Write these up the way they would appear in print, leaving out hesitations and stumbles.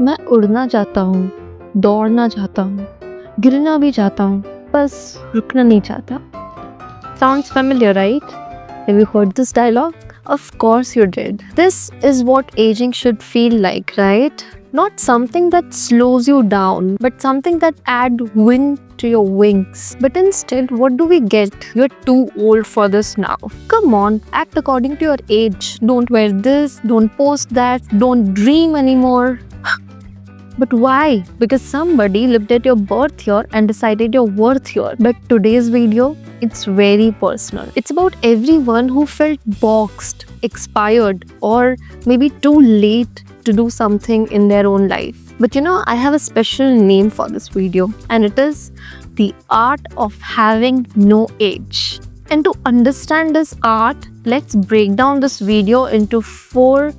मैं उड़ना चाहता हूँ, दौड़ना चाहता हूँ, गिरना भी चाहता हूँ, बस रुकना नहीं चाहता. Sounds familiar, right? Have you heard this dialogue? Of course you did. This is what aging should feel like, right? Not something that slows you down, but something that adds wind to your wings. But instead, what do we get? You're too old for this now. Come on, act according to your age. Don't wear this, don't post that, don't dream anymore. But why? Because somebody lived at your birth year and decided your worth year. But today's video, it's very personal. It's about everyone who felt boxed, expired, or maybe too late to do something in their own life. But I have a special name for this video, and it is the art of having no age. And to understand this art, let's break down this video into 4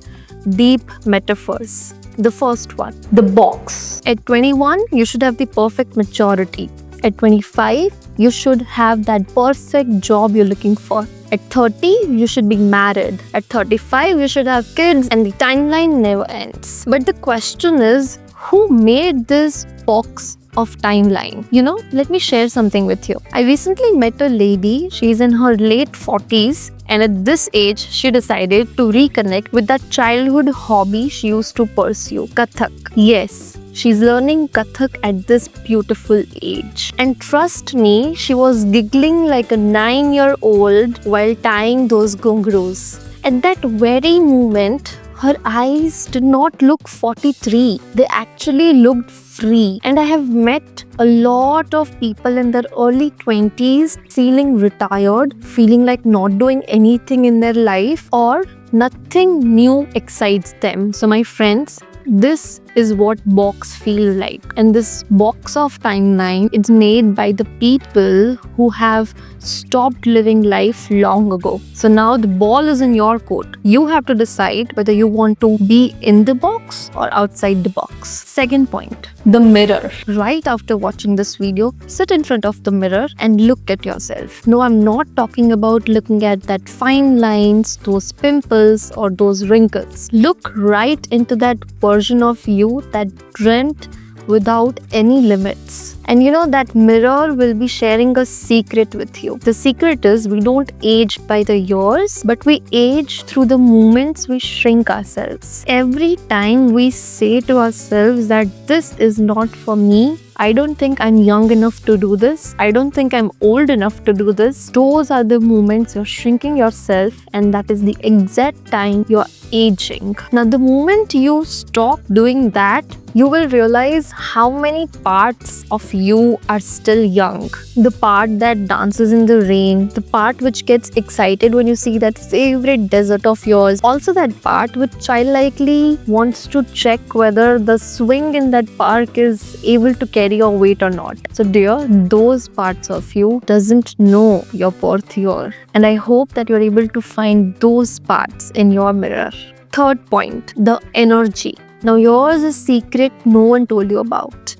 deep metaphors. The first one, the box. At 21, you should have the perfect maturity. At 25, you should have that perfect job you're looking for. At 30, you should be married. At 35, you should have kids, and the timeline never ends. But the question is, who made this box of timeline? Let me share something with you. I recently met a lady. She's in her late 40s, and at this age, she decided to reconnect with that childhood hobby she used to pursue, Kathak. Yes, she's learning Kathak at this beautiful age. And trust me, she was giggling like a 9-year-old while tying those gungroos. At that very moment, her eyes did not look 43. They actually looked free. And I have met a lot of people in their early 20s feeling retired, feeling like not doing anything in their life, or nothing new excites them. So my friends, this is what box feels like. And this box of timeline is made by the people who have stopped living life long ago. So now the ball is in your court. You have to decide whether you want to be in the box or outside the box. Second point, the mirror. Right after watching this video, sit in front of the mirror and look at yourself. No, I'm not talking about looking at that fine lines, those pimples, or those wrinkles. Look right into that version of you that dreamt without any limits. And that mirror will be sharing a secret with you. The secret is we don't age by the years, but we age through the moments we shrink ourselves. Every time we say to ourselves that this is not for me, I don't think I'm young enough to do this, I don't think I'm old enough to do this, those are the moments you're shrinking yourself, and that is the exact time you're aging. Now, the moment you stop doing that, you will realize how many parts of you are still young. The part that dances in the rain, the part which gets excited when you see that favorite desert of yours, also that part which childlikely wants to check whether the swing in that park is able to carry your weight or not. So dear, those parts of you doesn't know your birth year, and I hope that you're able to find those parts in your mirror. Third point, the energy. Now yours is secret no one told you about.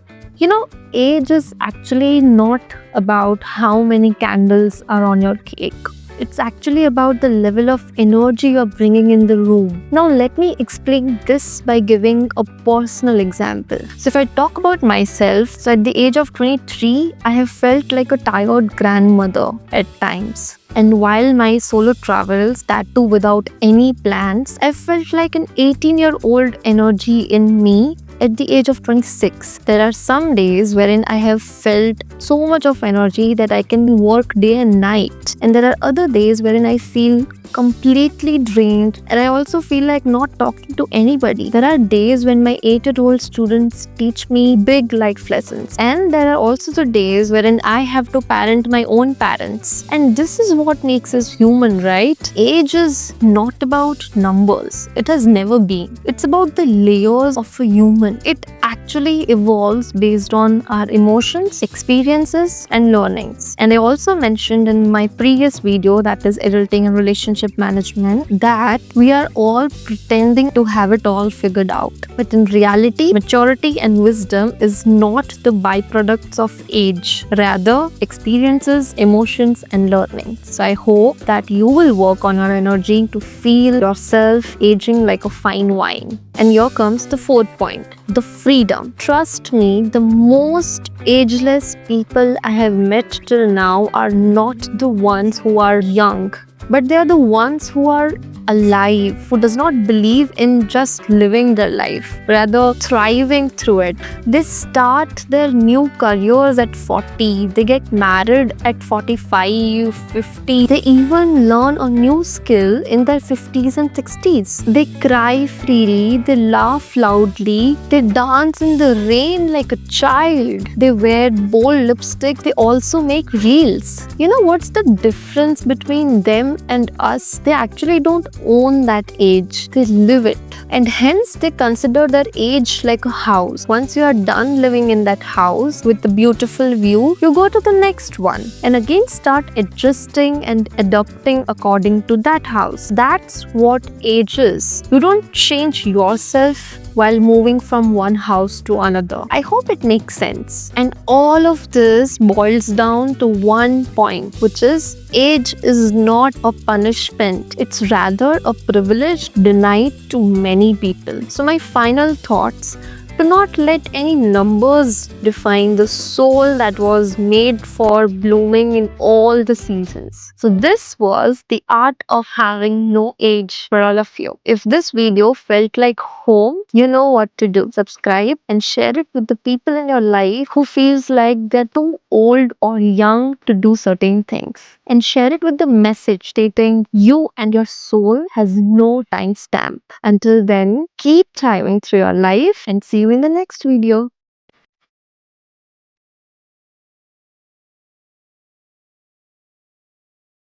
Age is actually not about how many candles are on your cake. It's actually about the level of energy you're bringing in the room. Now, let me explain this by giving a personal example. So, if I talk about myself, so at the age of 23, I have felt like a tired grandmother at times. And while my solo travels, that too without any plans, I felt like an 18-year-old energy in me at the age of 26. There are some days wherein I have felt so much of energy that I can work day and night. And there are other days wherein I feel completely drained, and I also feel like not talking to anybody. There are days when my 8-year-old students teach me big life lessons, and there are also the days wherein I have to parent my own parents. And this is what makes us human, right? Age is not about numbers. It has never been. It's about the layers of a human. It actually evolves based on our emotions, experiences, and learnings. And I also mentioned in my previous video, that is adulting and relationship management, that we are all pretending to have it all figured out. But in reality, maturity and wisdom is not the byproducts of age, rather experiences, emotions, and learning. So I hope that you will work on your energy to feel yourself aging like a fine wine. And here comes the fourth point, the freedom. Trust me, the most ageless people I have met till now are not the ones who are young, but they are the ones who are alive, who does not believe in just living their life, rather thriving through it. They start their new careers at 40, they get married at 45, 50. They even learn a new skill in their 50s and 60s. They cry freely, they laugh loudly, they dance in the rain like a child. They wear bold lipstick, they also make reels. You know what's the difference between them and us? They actually don't own that age, they live it, and hence they consider their age like a house. Once you are done living in that house with the beautiful view, you go to the next one and again start adjusting and adapting according to that house. That's what age is. You don't change yourself while moving from one house to another. I hope it makes sense. And all of this boils down to one point, which is age is not a punishment. It's rather a privilege denied to many people. So my final thoughts: do not let any numbers define the soul that was made for blooming in all the seasons. So this was the art of having no age for all of you. If this video felt like home, you know what to do. Subscribe and share it with the people in your life who feels like they're too old or young to do certain things. And share it with the message stating you and your soul has no time stamp. Until then, keep thriving through your life and see you in the next video.